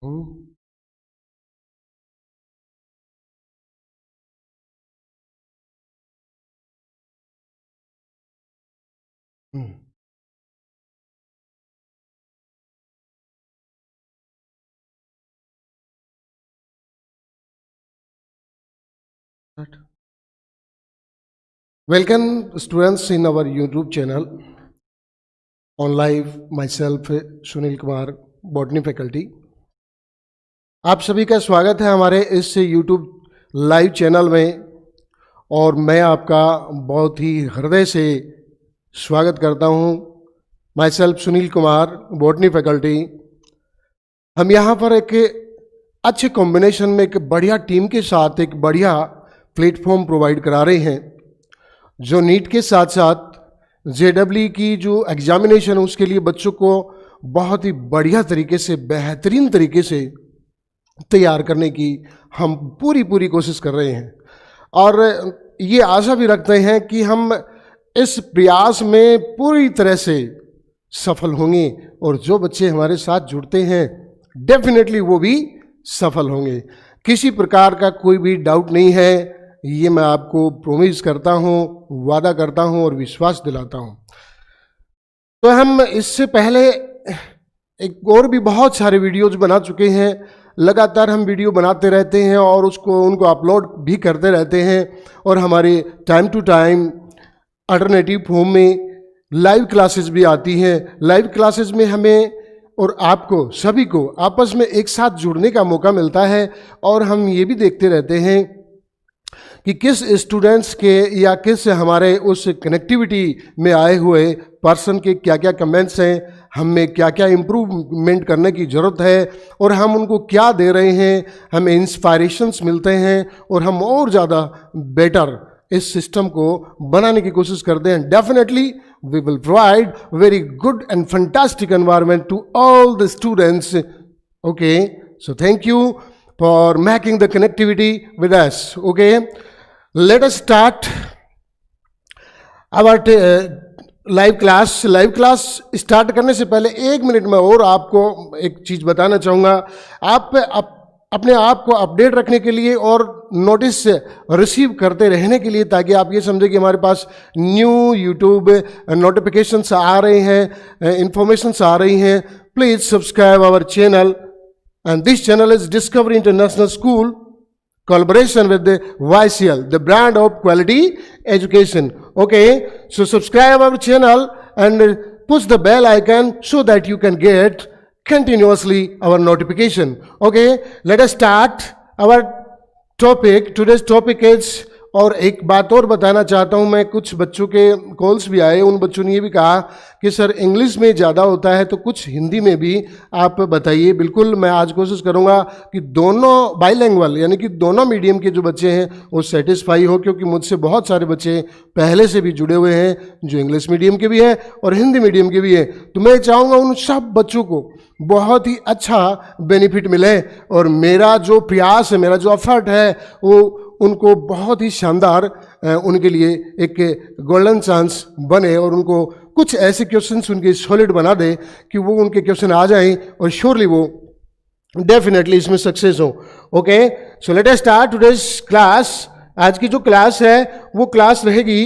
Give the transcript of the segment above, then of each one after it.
Hmm, hmm, Welcome students in our YouTube channel on live myself Sunil Kumar botany faculty. आप सभी का स्वागत है हमारे इस YouTube लाइव चैनल में और मैं आपका बहुत ही हृदय से स्वागत करता हूं। My self Sunil Kumar botany faculty. हम यहाँ पर एक अच्छे कॉम्बिनेशन में एक बढ़िया टीम के साथ एक बढ़िया प्लेटफॉर्म प्रोवाइड करा रहे हैं जो नीट के साथ साथ जेडब्ल्यू की जो एग्जामिनेशन है उसके लिए बच्चों को बहुत ही बढ़िया तरीके से बेहतरीन तरीके से तैयार करने की हम पूरी कोशिश कर रहे हैं और ये आशा भी रखते हैं कि हम इस प्रयास में पूरी तरह से सफल होंगे और जो बच्चे हमारे साथ जुड़ते हैं डेफिनेटली वो भी सफल होंगे। किसी प्रकार का कोई भी डाउट नहीं है, ये मैं आपको प्रोमिस करता हूँ, वादा करता हूँ और विश्वास दिलाता हूँ। तो हम इससे पहले एक और भी बहुत सारे वीडियोज बना चुके हैं। लगातार हम वीडियो बनाते रहते हैं और उनको अपलोड भी करते रहते हैं और हमारे time to time alternative form में लाइव क्लासेस भी आती हैं। लाइव क्लासेस में हमें और आपको सभी को आपस में एक साथ जुड़ने का मौका मिलता है और हम ये भी देखते रहते हैं कि किस स्टूडेंट्स के या किस हमारे उस कनेक्टिविटी में आए हुए पर्सन के क्या क्या कमेंट्स हैं, हमें क्या क्या इम्प्रूवमेंट करने की ज़रूरत है और हम उनको क्या दे रहे हैं, हमें इंस्पायरेशंस मिलते हैं और हम और ज़्यादा बेटर इस सिस्टम को बनाने की कोशिश करते हैं। Definitely we will provide very good and fantastic environment to all the students. Okay, so thank you for making the connectivity with us. Okay, let us start our live class start करने से पहले 1 minute में और आपको एक चीज़ बताना चाहूँगा। अपने आप को अपडेट रखने के लिए और नोटिस रिसीव करते रहने के लिए, ताकि आप ये समझे कि हमारे पास न्यू यूट्यूब नोटिफिकेशंस आ रहे हैं, इंफॉर्मेशंस आ रही हैं। Please subscribe our channel and this channel is Discovery International School collaboration with the YCL, the brand of quality education. Okay, so subscribe our channel and push the bell icon so that you can get continuously our notification. Okay, let us start our topic. Today's topic is, और एक बात और बताना चाहता हूं मैं, कुछ बच्चों के कॉल्स भी आए, उन बच्चों ने ये भी कहा कि सर इंग्लिश में ज़्यादा होता है तो कुछ हिंदी में भी आप बताइए। बिल्कुल, मैं आज कोशिश करूंगा कि दोनों बाइलैंग्वेज यानी कि दोनों मीडियम के जो बच्चे हैं वो सेटिस्फाई हो, क्योंकि मुझसे बहुत सारे बच्चे पहले से भी जुड़े हुए हैं जो इंग्लिश मीडियम के भी हैं और हिंदी मीडियम के भी हैं। तो मैं चाहूँगा उन सब बच्चों को बहुत ही अच्छा बेनिफिट मिले और मेरा जो प्रयास है, मेरा जो एफर्ट है वो उनको बहुत ही शानदार उनके लिए एक गोल्डन चांस बने और उनको कुछ ऐसे क्वेश्चंस उनके सॉलिड बना दे कि वो उनके क्वेश्चन आ जाएं और श्योरली वो डेफिनेटली इसमें सक्सेस हो। Okay, so let us start today's class. आज की जो क्लास है वो क्लास रहेगी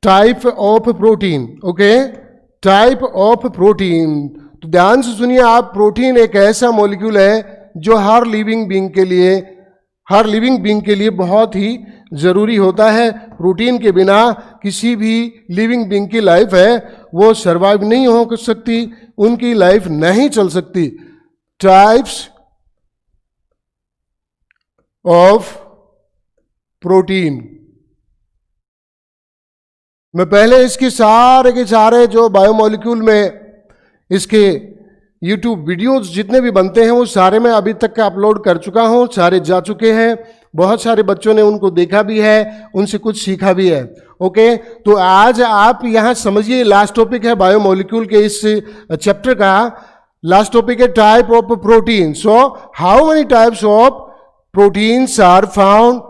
type of protein. Okay, type of protein. तो ध्यान से सुनिए आप, प्रोटीन एक ऐसा मॉलिक्यूल है जो हर लिविंग बीइंग के लिए बहुत ही ज़रूरी होता है। प्रोटीन के बिना किसी भी लिविंग बीइंग की लाइफ है वो सर्वाइव नहीं हो सकती, उनकी लाइफ नहीं चल सकती। टाइप्स ऑफ प्रोटीन, मैं पहले इसके सारे के सारे जो बायोमोलिक्यूल में इसके YouTube वीडियोस जितने भी बनते हैं वो सारे मैं अभी तक का अपलोड कर चुका हूँ, सारे जा चुके हैं। बहुत सारे बच्चों ने उनको देखा भी है, उनसे कुछ सीखा भी है। ओके, तो आज आप यहाँ समझिए, लास्ट टॉपिक है बायोमोलिक्यूल के इस चैप्टर का। लास्ट टॉपिक है type of protein. So how many types of proteins are found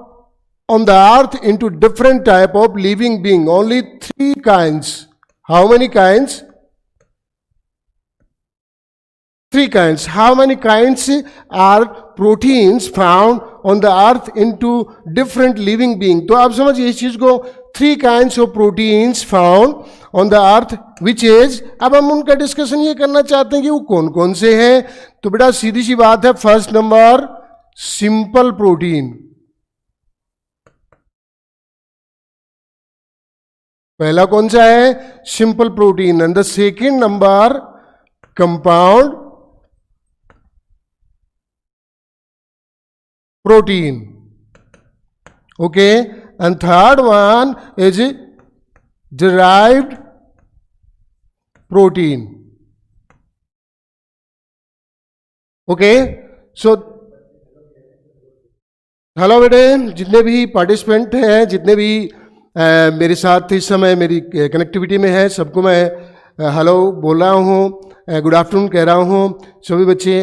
on the earth into different type of living being? Only 3 kinds. How many kinds? 3 kinds. How many kinds are proteins found on the earth into different living being? तो आप समझिए इस चीज को, 3 kinds of proteins found on the earth which is, अब हम उनका discussion ये करना चाहते हैं कि वो कौन कौन से हैं. तो बेटा सीधी सी बात है, फर्स्ट नंबर सिंपल प्रोटीन, पहला कौन सा है? Simple protein. And the second number compound protein. Okay. And third one is derived protein. Okay. So hello बेटे, जितने भी पार्टिसिपेंट हैं, जितने भी मेरे साथ इस समय मेरी कनेक्टिविटी में है, सबको मैं हेलो बोल रहा हूँ, गुड आफ्टरनून कह रहा हूँ. सभी बच्चे,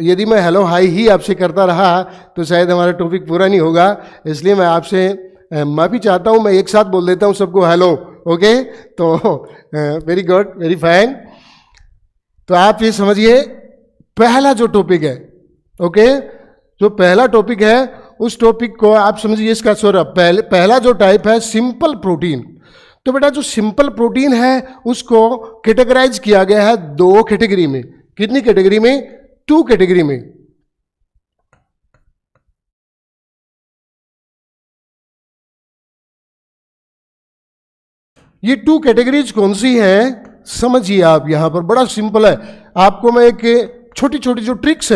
यदि मैं हेलो हाई ही आपसे करता रहा तो शायद हमारा टॉपिक पूरा नहीं होगा, इसलिए मैं आपसे माफ़ी चाहता हूँ. मैं एक साथ बोल देता हूँ सबको हेलो. ओके. तो वेरी गुड, वेरी फाइन. तो आप ये समझिए पहला जो टॉपिक है, ओके, जो पहला टॉपिक है उस टॉपिक को आप समझिए, इसका पहला जो टाइप है सिंपल प्रोटीन. तो बेटा जो सिंपल प्रोटीन है उसको कैटेगराइज किया गया है 2 कैटेगरी में. कितनी कैटेगरी में? 2 कैटेगरी में. ये 2 कैटेगरीज कौन सी हैं समझिए आप. यहां पर बड़ा सिंपल है. आपको मैं एक छोटी छोटी जो ट्रिक्स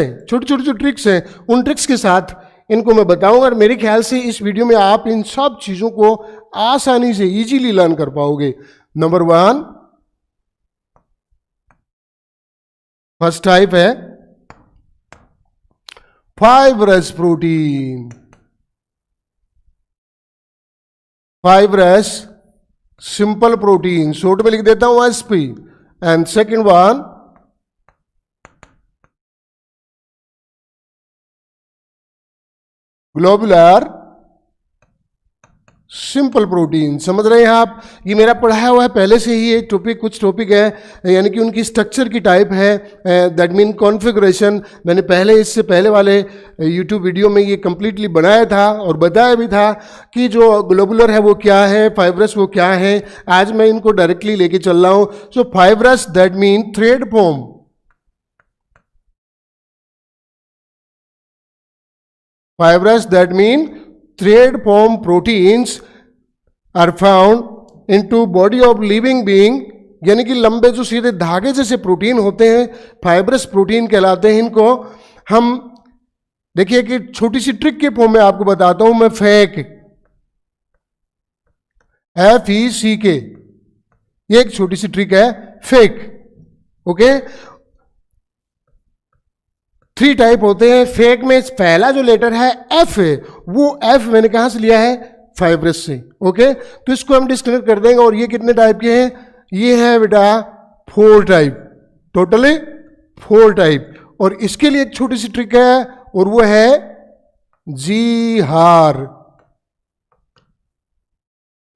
हैं, उन ट्रिक्स के साथ इनको मैं बताऊंगा, और मेरे ख्याल से इस वीडियो में आप इन सब चीजों को आसानी से इजीली लर्न कर पाओगे. नंबर 1, फर्स्ट टाइप है fibrous protein. Fibrous simple protein, short में लिख देता हूं SP. And second one globular simple protein. समझ रहे हैं आप? ये मेरा पढ़ाया हुआ है पहले से ही. एक टॉपिक, कुछ टॉपिक है, यानी कि उनकी स्ट्रक्चर की टाइप है, दैट मीन कॉन्फ़िगरेशन. मैंने पहले, इससे पहले वाले यूट्यूब वीडियो में ये कंप्लीटली बनाया था और बताया भी था कि जो ग्लोबुलर है वो क्या है, फाइब्रस वो क्या है. आज मैं इनको डायरेक्टली लेके चल रहा हूं. So fibrous that mean thread form. Fibrous that mean thread form proteins are found into body of living being, यानी कि लंबे जो सीधे धागे जैसे प्रोटीन होते हैं फाइब्रस प्रोटीन कहलाते हैं. इनको हम देखिए कि छोटी सी ट्रिक के फॉर्म में आपको बताता हूं मैं. फेक, FECK, ये एक छोटी सी ट्रिक है, फेक. ओके. 3 टाइप होते हैं फेक में. पहला जो लेटर है एफ है, वो एफ मैंने कहां से लिया है? फाइब्रस से. ओके. तो इसको हम डिस्कनेक्ट कर देंगे. और ये कितने टाइप के हैं? ये है बेटा 4 टाइप, टोटली 4 टाइप. और इसके लिए एक छोटी सी ट्रिक है और वो है जी हार.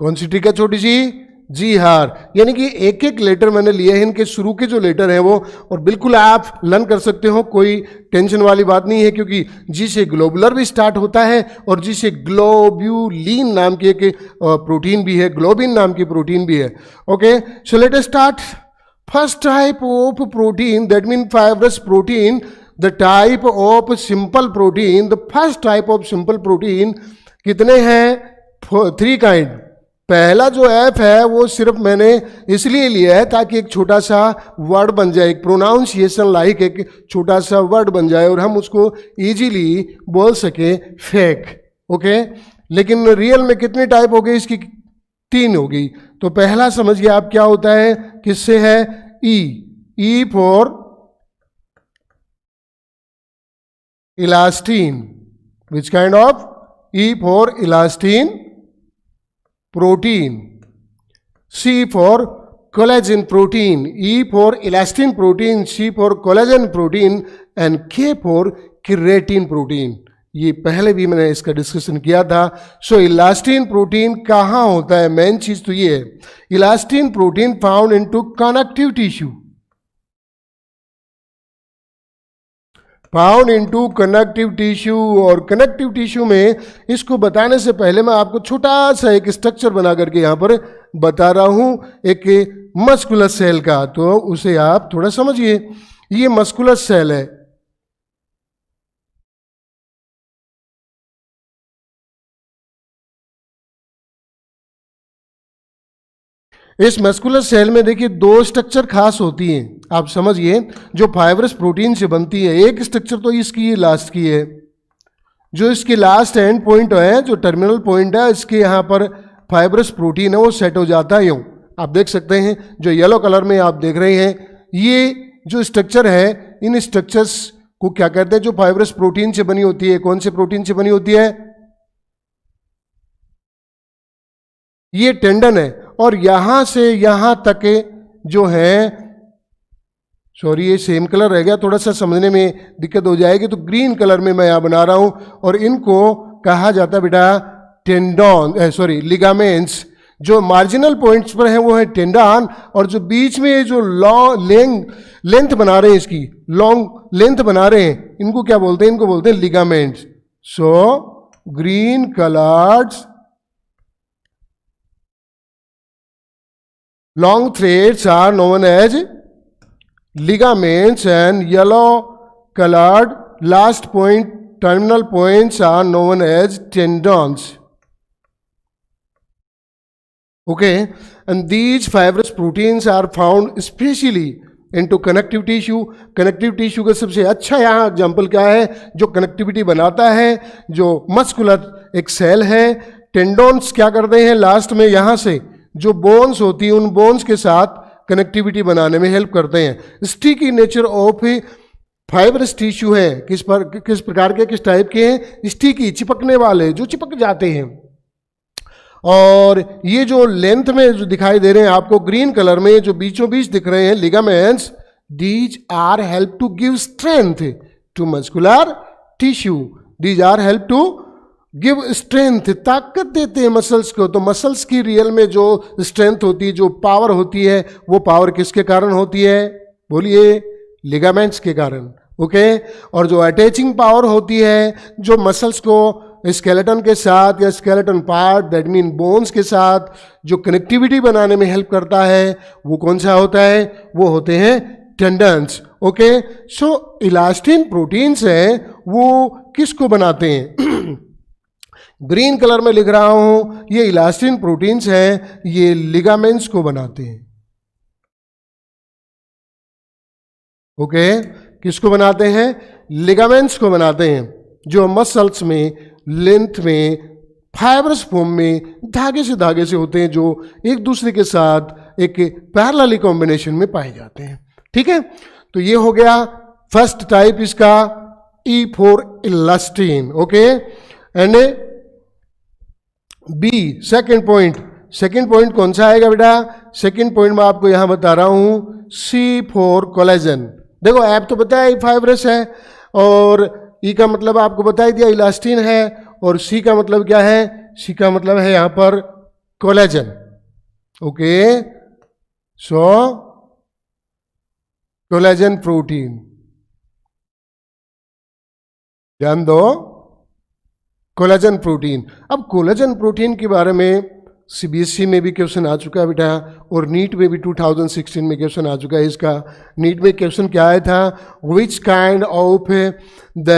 कौन सी ट्रिक है छोटी सी? जी हार. यानी कि एक एक लेटर मैंने लिए हैं, इनके शुरू के जो लेटर हैं वो, और बिल्कुल आप लर्न कर सकते हो, कोई टेंशन वाली बात नहीं है, क्योंकि जी से ग्लोबुलर भी स्टार्ट होता है और जी से ग्लोब्यूलिन नाम की एक प्रोटीन भी है, ग्लोबिन नाम की प्रोटीन भी है. Okay. So let us start. First type of protein that mean fibrous protein, the type of simple protein. The first type of simple protein कितने हैं? 3 काइंड. पहला जो एफ है वो सिर्फ मैंने इसलिए लिया है ताकि एक छोटा सा वर्ड बन जाए, एक प्रोनाउंसिएशन लाइक एक छोटा सा वर्ड बन जाए और हम उसको इजीली बोल सके, फेक. ओके. लेकिन रियल में कितनी टाइप हो गई इसकी? 3 हो गई. तो पहला समझिए आप क्या होता है, किससे है? E for elastin. Which kind of? E for elastin protein. C for collagen protein. E for elastin protein. C for collagen protein. And K for keratin protein. ये पहले भी मैंने इसका डिस्कशन किया था. सो इलास्टिन प्रोटीन कहाँ होता है? मेन चीज तो ये है, elastin protein found into connective tissue. Found into connective tissue. और कनेक्टिव टिश्यू में इसको बताने से पहले मैं आपको छोटा सा एक स्ट्रक्चर बना करके यहां पर बता रहा हूं, एक मस्कुलर सेल का, तो उसे आप थोड़ा समझिए। ये मस्कुलर सेल है। इस मस्कुलर सेल में देखिए दो स्ट्रक्चर खास होती हैं, आप समझिए, जो फाइब्रस प्रोटीन से बनती है। एक स्ट्रक्चर तो इसकी लास्ट की है, जो इसकी लास्ट एंड पॉइंट है, जो टर्मिनल पॉइंट है, इसके यहाँ पर फाइब्रस प्रोटीन है वो सेट हो जाता है। यूं आप देख सकते हैं, जो येलो कलर में आप देख रहे हैं, ये जो स्ट्रक्चर है, इन स्ट्रक्चर्स को क्या कहते हैं, जो फाइब्रस प्रोटीन से बनी होती है। कौन से प्रोटीन से बनी होती है? ये टेंडन है। और यहां से यहां तक जो है, सॉरी ये सेम कलर रह गया, थोड़ा सा समझने में दिक्कत हो जाएगी, तो ग्रीन कलर में मैं यहां बना रहा हूं। और इनको कहा जाता है बेटा टेंडन, सॉरी लिगामेंट्स। जो मार्जिनल पॉइंट्स पर है वो है टेंडन, और जो बीच में जो लॉन्ग लेंथ बना रहे हैं, इसकी लॉन्ग लेंथ बना रहे हैं, इनको क्या बोलते हैं? इनको बोलते हैं ligaments. So green coloured long threads are known as ligaments, and yellow colored last point terminal points are known as tendons. Okay, and these fibrous proteins are found especially into connective tissue. connective tissue का सबसे अच्छा यहाँ example क्या है, जो connectivity बनाता है, जो मस्कुलर एक सेल है। टेंडोन्स क्या करते हैं, लास्ट में यहाँ से जो बोन्स होती है, उन बोन्स के साथ कनेक्टिविटी बनाने में हेल्प करते हैं। Sticky nature of fibrous tissue है, किस प्रकार के, किस टाइप के हैं? स्टिकी, चिपकने वाले, जो चिपक जाते हैं। और ये जो लेंथ में जो दिखाई दे रहे हैं आपको ग्रीन कलर में, जो बीचों बीच दिख रहे हैं ligaments, these are help to give strength to muscular tissue. These are help to give strength, ताकत देते हैं मसल्स को। तो मसल्स की रियल में जो स्ट्रेंथ होती है, जो पावर होती है, वो पावर किसके कारण होती है? बोलिए, लिगामेंट्स के कारण। ओके, और जो अटैचिंग पावर होती है, जो मसल्स को स्केलेटन के साथ या skeleton part that mean bones के साथ जो कनेक्टिविटी बनाने में हेल्प करता है, वो कौन सा होता है? वो होते हैं टेंडन्स। ओके, सो इलास्टिन प्रोटीन्स हैं, वो किसको बनाते हैं? ग्रीन कलर में लिख रहा हूं, ये इलास्टिन प्रोटीन्स हैं, ये लिगामेंट्स को बनाते हैं। ओके, किसको बनाते हैं? लिगामेंट्स को बनाते हैं, जो मसल्स में लेंथ में फाइब्रस फॉर्म में धागे से होते हैं, जो एक दूसरे के साथ एक पैरेलली कॉम्बिनेशन में पाए जाते हैं। ठीक है, तो ये हो गया फर्स्ट टाइप इसका, E for elastin. Okay, and B second point कौन सा आएगा बेटा? सेकेंड पॉइंट मैं आपको यहां बता रहा हूं, सी फॉर कोलेजन। देखो ऐप तो बताया फाइब्रस है, और ई का मतलब आपको बता ही दिया इलास्टिन है, और सी का मतलब क्या है? सी का मतलब है यहां पर कोलेजन। ओके, सो कोलेजन प्रोटीन, ध्यान दो, कोलेजन प्रोटीन। अब कोलेजन प्रोटीन के बारे में सीबीएसई में भी क्वेश्चन आ चुका है बेटा, और नीट में भी 2016 में क्वेश्चन आ चुका है इसका। नीट में क्वेश्चन क्या आया था? विच kind of the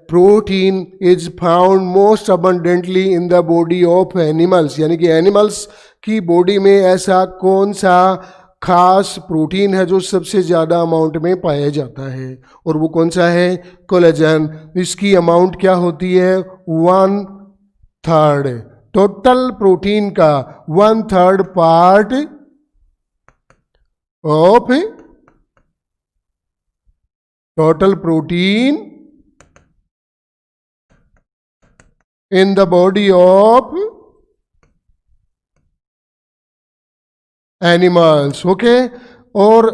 protein is found most abundantly in the body of animals, यानी कि एनिमल्स की बॉडी में ऐसा कौन सा खास प्रोटीन है जो सबसे ज़्यादा अमाउंट में पाया जाता है, और वो कौन सा है? कोलेजन। इसकी अमाउंट क्या होती है? 1/3 टोटल प्रोटीन का, 1/3 part of total protein in the body of animals. Okay, और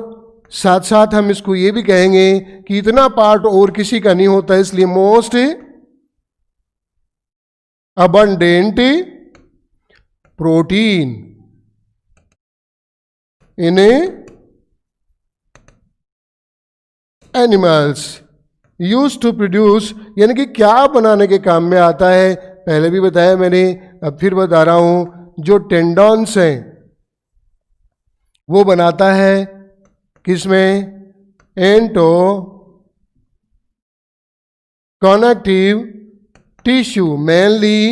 साथ साथ हम इसको ये भी कहेंगे कि इतना पार्ट और किसी का नहीं होता, इसलिए most abundant protein in animals use to produce यानी कि क्या बनाने के काम में आता है, पहले भी बताया मैंने, अब फिर बता रहा हूं, जो टेंडॉन्स हैं वो बनाता है किसमें, into connective tissue, mainly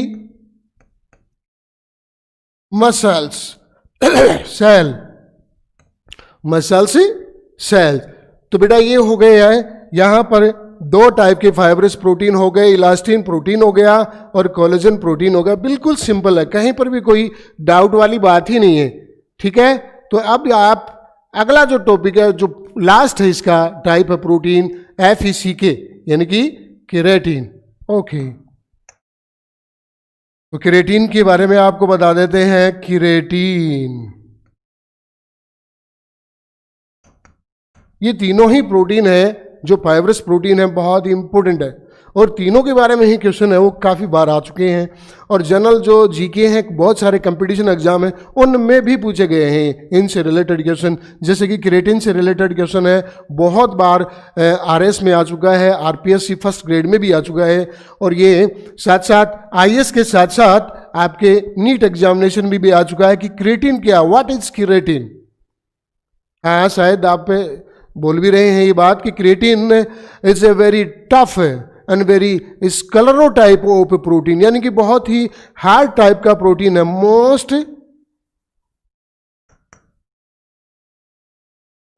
muscles, cell, muscles cell. तो बेटा ये हो गया है, यहां पर दो टाइप के फाइब्रस प्रोटीन हो गए, इलास्टिन प्रोटीन हो गया और कोलेजन प्रोटीन हो गया। बिल्कुल सिंपल है, कहीं पर भी कोई डाउट वाली बात ही नहीं है, ठीक है। तो अब आप अगला जो टॉपिक है, जो लास्ट है इसका टाइप है प्रोटीन, FECK यानी कि केराटिन। ओके, तो केराटिन के बारे में आपको बता देते हैं। केराटिन ये तीनों ही प्रोटीन है जो फाइब्रस प्रोटीन है, बहुत ही इंपॉर्टेंट है, और तीनों के बारे में ही क्वेश्चन है, वो काफ़ी बार आ चुके हैं। और जनरल जो जीके हैं, बहुत सारे कंपटीशन एग्जाम है, उनमें भी पूछे गए हैं इनसे रिलेटेड क्वेश्चन। जैसे कि केराटिन से रिलेटेड क्वेश्चन है, बहुत बार RS में आ चुका है, RPSC फर्स्ट ग्रेड में भी आ चुका है, और ये साथ साथ IS के साथ साथ आपके नीट एग्जामिनेशन में भी आ चुका है कि केराटिन क्या, व्हाट इज केराटिन। हाँ, शायद आप बोल भी रहे हैं ये बात कि keratin is a very tough and very sclero type of protein, यानी कि बहुत ही हार्ड टाइप का प्रोटीन है, most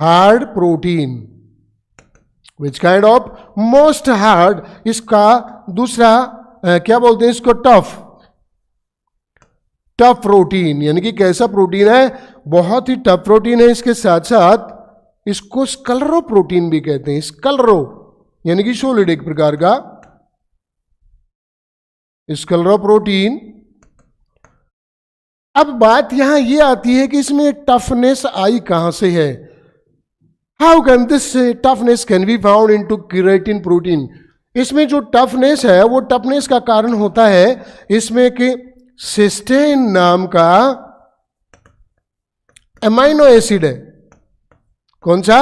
hard protein. Which kind of, most hard. इसका दूसरा क्या बोलते हैं इसको, टफ, टफ प्रोटीन, यानी कि कैसा प्रोटीन है, बहुत ही टफ प्रोटीन है। इसके साथ साथ इसको स्कलरो प्रोटीन भी कहते हैं, स्कलरो यानी कि सॉलिड एक प्रकार का स्कलरो प्रोटीन। अब बात यहां ये आती है कि इसमें टफनेस आई कहां से है, how can this toughness can be found into keratin protein. इसमें जो टफनेस है, वो टफनेस का कारण होता है इसमें कि सिस्टेन नाम का अमाइनो एसिड है। कौन सा,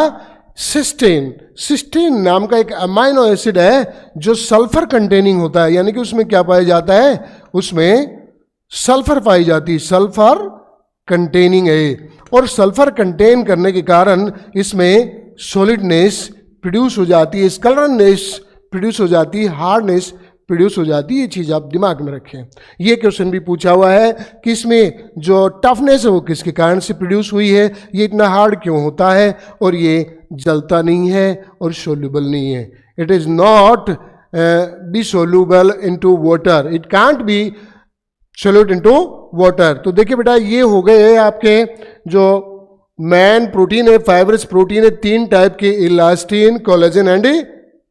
सिस्टेन। सिस्टेन नाम का एक अमाइनो एसिड है जो सल्फर कंटेनिंग होता है, यानी कि उसमें क्या पाया जाता है, उसमें सल्फर पाई जाती है, सल्फर कंटेनिंग है। और सल्फर कंटेन करने के कारण इसमें सॉलिडनेस प्रोड्यूस हो जाती है, स्कलरनेस प्रोड्यूस हो जाती है, हार्डनेस प्रोड्यूस हो जाती है। ये चीज आप दिमाग में रखें। ये क्वेश्चन भी पूछा हुआ है कि इसमें जो टफनेस है वो किसके कारण से प्रोड्यूस हुई है, ये इतना हार्ड क्यों होता है, और ये जलता नहीं है और सोल्यूबल नहीं है। It is not be soluble into water, it can't B solute into water. तो देखिए बेटा, ये हो गए आपके जो मेन प्रोटीन है, फाइब्रस प्रोटीन है, तीन टाइप के, elastin, collagen and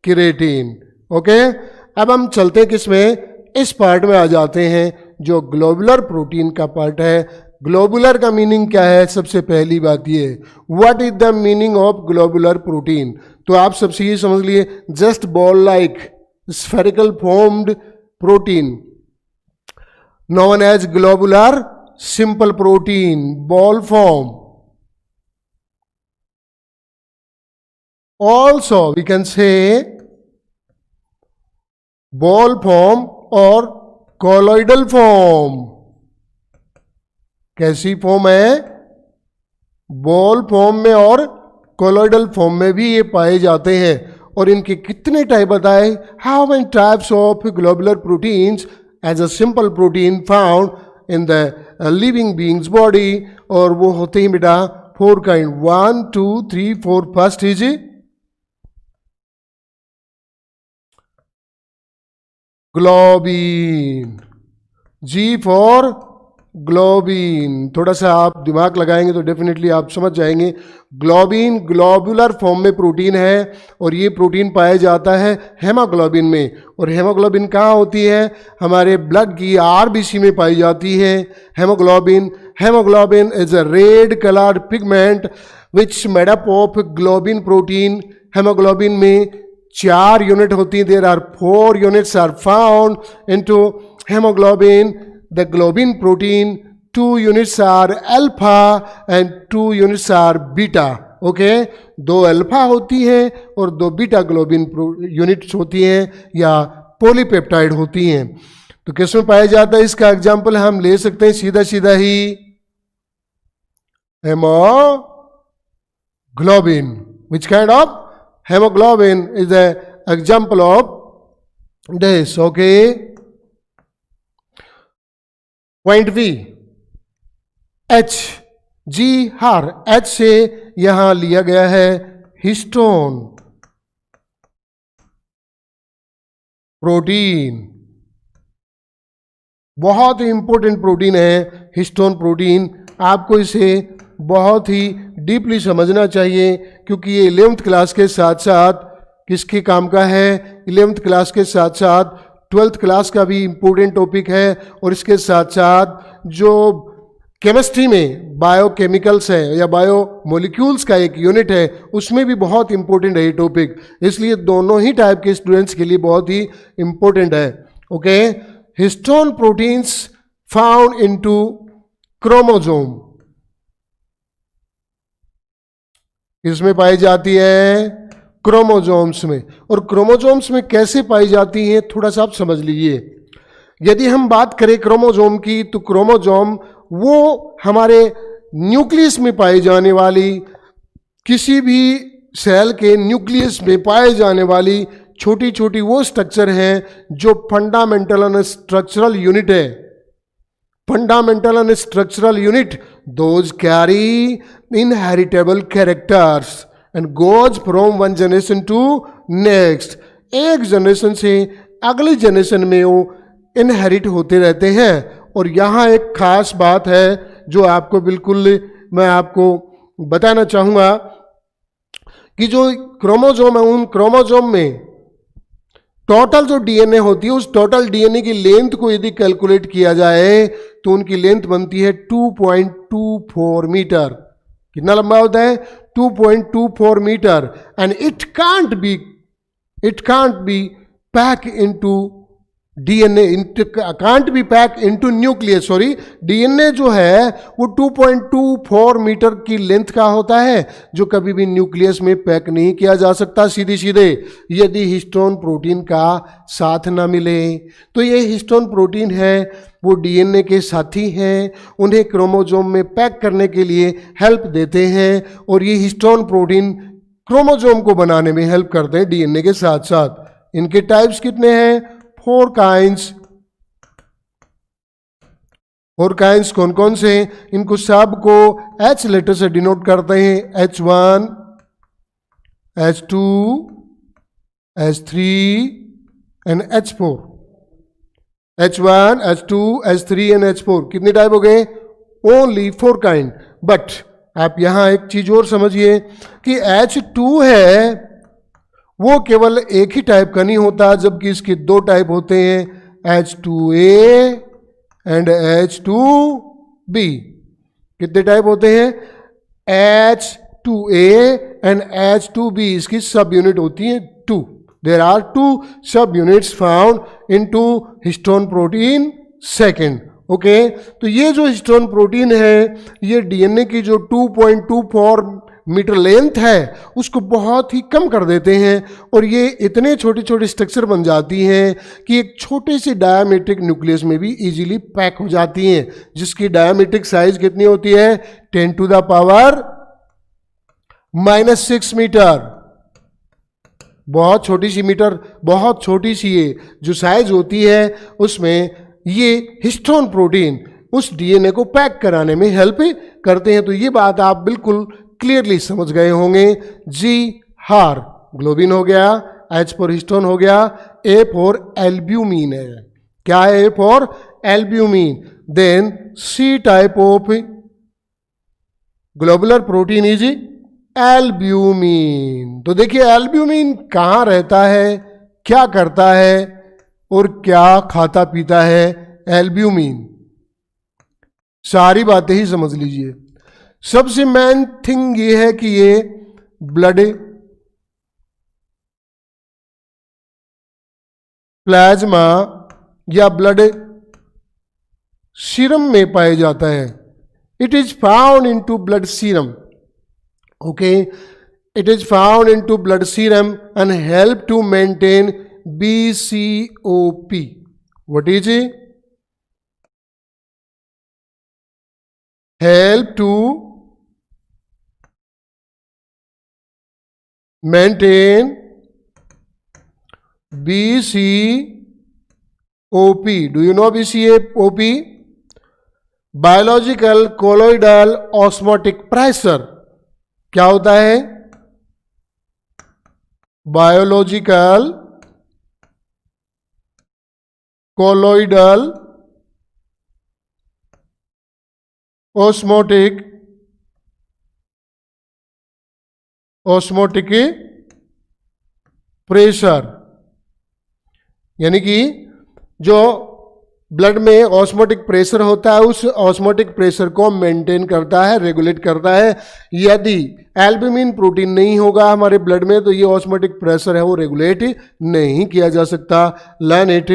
keratin. Okay, अब हम चलते हैं किसमें, इस पार्ट में आ जाते हैं जो ग्लोबुलर प्रोटीन का पार्ट है। ग्लोबुलर का मीनिंग क्या है, सबसे पहली बात ये, what is the meaning of globular protein. तो आप सबसे ये समझ लिए, just ball like spherical formed protein known as globular simple protein, ball form. Also we can say ball form or colloidal form. कैसी फॉर्म है, बॉल फॉर्म में और कोलोइडल फॉर्म में भी ये पाए जाते हैं। और इनके कितने टाइप बताए, how many types of globular proteins as a simple protein found in the living beings body. और वो होते हैं बेटा 4 kind, 1 2 3 4। First is globin, G for globin. थोड़ा सा आप दिमाग लगाएंगे तो डेफिनेटली आप समझ जाएंगे। ग्लोबिन ग्लोबुलर फॉर्म में प्रोटीन है और ये प्रोटीन पाया जाता है हेमोग्लोबिन में। और हेमोग्लोबिन कहाँ होती है, हमारे ब्लड की RBC में पाई जाती है haemoglobin. Haemoglobin is a red coloured pigment which made up of globin protein. Haemoglobin में 4 यूनिट होती हैं, there are 4 units are found into haemoglobin. The globin protein, 2 units are alpha and 2 units are beta. Okay, 2 alpha होती हैं और 2 beta globin units होती हैं या polypeptide होती हैं। तो किस में पाया जाता है? इसका एग्जाम्पल हम ले सकते हैं सीधा सीधा ही haemoglobin. Which kind of? Haemoglobin is the example of this. Okay, point B, H. G हार, एच से यहां लिया गया है हिस्टोन प्रोटीन। बहुत ही इंपॉर्टेंट प्रोटीन है हिस्टोन प्रोटीन। आपको इसे बहुत ही डीपली समझना चाहिए क्योंकि ये 11th क्लास के साथ साथ किसके काम का है? 11th क्लास के साथ साथ 12th क्लास का भी इंपॉर्टेंट टॉपिक है और इसके साथ साथ जो केमिस्ट्री में बायोकेमिकल्स है या बायो मोलिक्यूल्स का एक यूनिट है उसमें भी बहुत इंपॉर्टेंट है ये टॉपिक। इसलिए दोनों ही टाइप के स्टूडेंट्स के लिए बहुत ही इंपॉर्टेंट है। Okay, histone proteins found into chromosome, इसमें पाई जाती है क्रोमोसोम्स में। और क्रोमोसोम्स में कैसे पाई जाती हैं थोड़ा सा आप समझ लीजिए। यदि हम बात करें क्रोमोसोम की तो क्रोमोसोम वो हमारे न्यूक्लियस में पाई जाने वाली, किसी भी सेल के न्यूक्लियस में पाए जाने वाली छोटी छोटी वो स्ट्रक्चर हैं जो फंडामेंटल एंड स्ट्रक्चरल यूनिट है। Fundamental and structural unit those carry inheritable characters and goes from one generation to next. एक जनरेशन से अगली जनरेशन में वो इनहेरिट होते रहते हैं। और यहाँ एक खास बात है जो आपको बिल्कुल मैं आपको बताना चाहूँगा कि जो क्रोमोसोम है उन क्रोमोसोम में टोटल जो डीएनए होती है उस टोटल डीएनए की लेंथ को यदि कैलकुलेट किया जाए तो उनकी लेंथ बनती है 2.24 मीटर। कितना लंबा होता है? 2.24 metre. And it can't be pack into DNA, can't be pack into nucleus. Sorry, DNA जो है वो 2.24 मीटर की लेंथ का होता है जो कभी भी न्यूक्लियस में पैक नहीं किया जा सकता सीधे सीधे यदि हिस्टोन प्रोटीन का साथ ना मिले। तो ये हिस्टोन प्रोटीन है वो डीएनए के साथी हैं, उन्हें क्रोमोसोम में पैक करने के लिए हेल्प देते हैं और ये हिस्टोन प्रोटीन क्रोमोसोम को बनाने में हेल्प करते हैं डीएनए के साथ साथ। इनके टाइप्स कितने हैं? 4 काइंड्स। 4 काइंड्स कौन कौन से? इनको सब को H लेटर से डिनोट करते हैं। H1, H2, H3 and H4। H1, H2, H3 and H4 कितने टाइप हो गए? Only 4 kind. बट आप यहां एक चीज और समझिए कि H2 है वो केवल एक ही टाइप का नहीं होता जबकि इसके 2 टाइप होते हैं, H2A एंड H2B। कितने टाइप होते हैं? H2A एंड H2B इसकी सब यूनिट होती है 2। देयर आर 2 सब units found into histone protein second. Okay, तो ये जो हिस्टोन प्रोटीन है ये डीएनए की जो 2.24 मीटर लेंथ है उसको बहुत ही कम कर देते हैं और ये इतने छोटे छोटे स्ट्रक्चर बन जाती हैं कि एक छोटे से डायमीट्रिक न्यूक्लियस में भी इजीली पैक हो जाती हैं जिसकी डायमीट्रिक साइज कितनी होती है? 10⁻⁻⁶ मीटर। बहुत छोटी सी मीटर, बहुत छोटी सी ये जो साइज होती है उसमें ये हिस्टोन प्रोटीन उस डीएनए को पैक कराने में हेल्प करते हैं। तो ये बात आप बिल्कुल क्लियरली समझ गए होंगे। जी हार ग्लोबिन हो गया, H फॉर हिस्टोन हो गया, A फॉर एल्ब्यूमिन है। क्या है? A for albumin. Then C type of globular protein is albumin. तो देखिए एल्ब्यूमिन कहाँ रहता है, क्या करता है और क्या खाता पीता है एल्ब्यूमिन, सारी बातें ही समझ लीजिए। सबसे मेन थिंग ये है कि ये ब्लड प्लाज्मा या ब्लड सीरम में पाया जाता है। It is found into blood serum. Okay, it is found into blood serum and help to maintain BCOP. What is it? Help to maintain BCOP. Do you know BCOP? Biological colloidal osmotic pressure. क्या होता है? Biological colloidal osmotic pressure, यानी कि जो blood में osmotic pressure होता है उस ऑस्मोटिक प्रेशर को मेंटेन करता है, रेगुलेट करता है। यदि एल्ब्यूमिन प्रोटीन नहीं होगा हमारे ब्लड में तो ये ऑस्मोटिक प्रेशर है वो रेगुलेट नहीं किया जा सकता। Learn it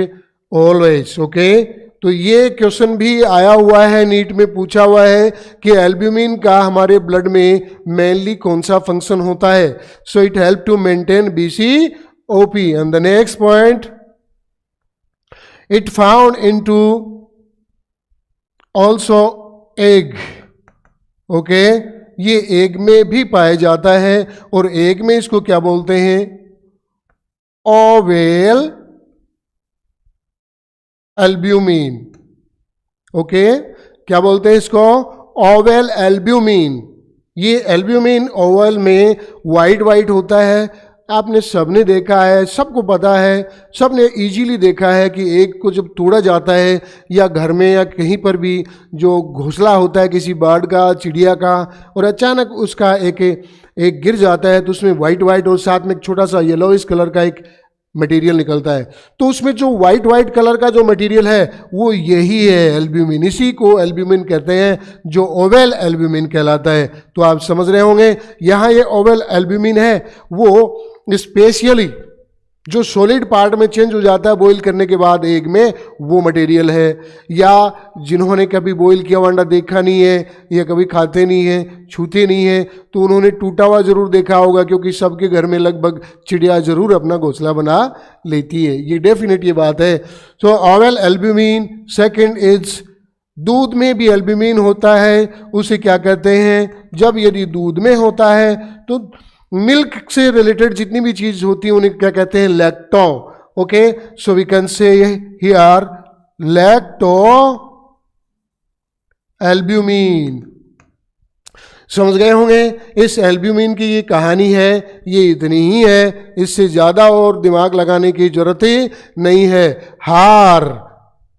always. ओके, तो ये क्वेश्चन भी आया हुआ है, नीट में पूछा हुआ है कि एल्ब्यूमिन का हमारे ब्लड में मेनली कौन सा फंक्शन होता है। So it help to maintain BCOP। And the next point, it found into also egg. Okay, ये एग में भी पाया जाता है और एग में इसको क्या बोलते हैं? Oval albumin. ओके, क्या बोलते हैं इसको? Oval albumin. ये एल्ब्यूमिन ओवल में वाइट वाइट होता है। आपने सबने देखा है, सबको पता है, सबने इजीली देखा है कि एग को जब तोड़ा जाता है या घर में या कहीं पर भी जो घोंसला होता है किसी बर्ड का, चिड़िया का, और अचानक उसका एक गिर जाता है तो उसमें वाइट वाइट और साथ में एक छोटा सा येलोइश कलर का एक मटेरियल निकलता है। तो उसमें जो वाइट वाइट कलर का जो मटेरियल है वो यही है एल्ब्यूमिन। इसी को एल्ब्यूमिन कहते हैं जो ओवेल एल्ब्यूमिन कहलाता है। तो आप समझ रहे होंगे यहाँ ये ओवेल एल्ब्यूमिन है वो स्पेशली जो सॉलिड पार्ट में चेंज हो जाता है बॉईल करने के बाद एग में, वो मटेरियल है। या जिन्होंने कभी बॉईल किया हुआ अंडा देखा नहीं है या कभी खाते नहीं है, छूते नहीं है, तो उन्होंने टूटा हुआ जरूर देखा होगा, क्योंकि सबके घर में लगभग चिड़िया जरूर अपना घोंसला बना लेती है। ये डेफिनेट ये बात है। सो ओवेल एल्ब्यूमिन। सेकेंड इज, दूध में भी एल्ब्यूमिन होता है। उसे क्या कहते हैं? जब यदि दूध में होता है तो मिल्क से रिलेटेड जितनी भी चीज होती है उन्हें क्या कहते हैं? Lacto. Okay, so we can say here lacto albumin. समझ गए होंगे इस एल्ब्यूमिन की ये कहानी है, ये इतनी ही है, इससे ज्यादा और दिमाग लगाने की जरूरत ही नहीं है। हार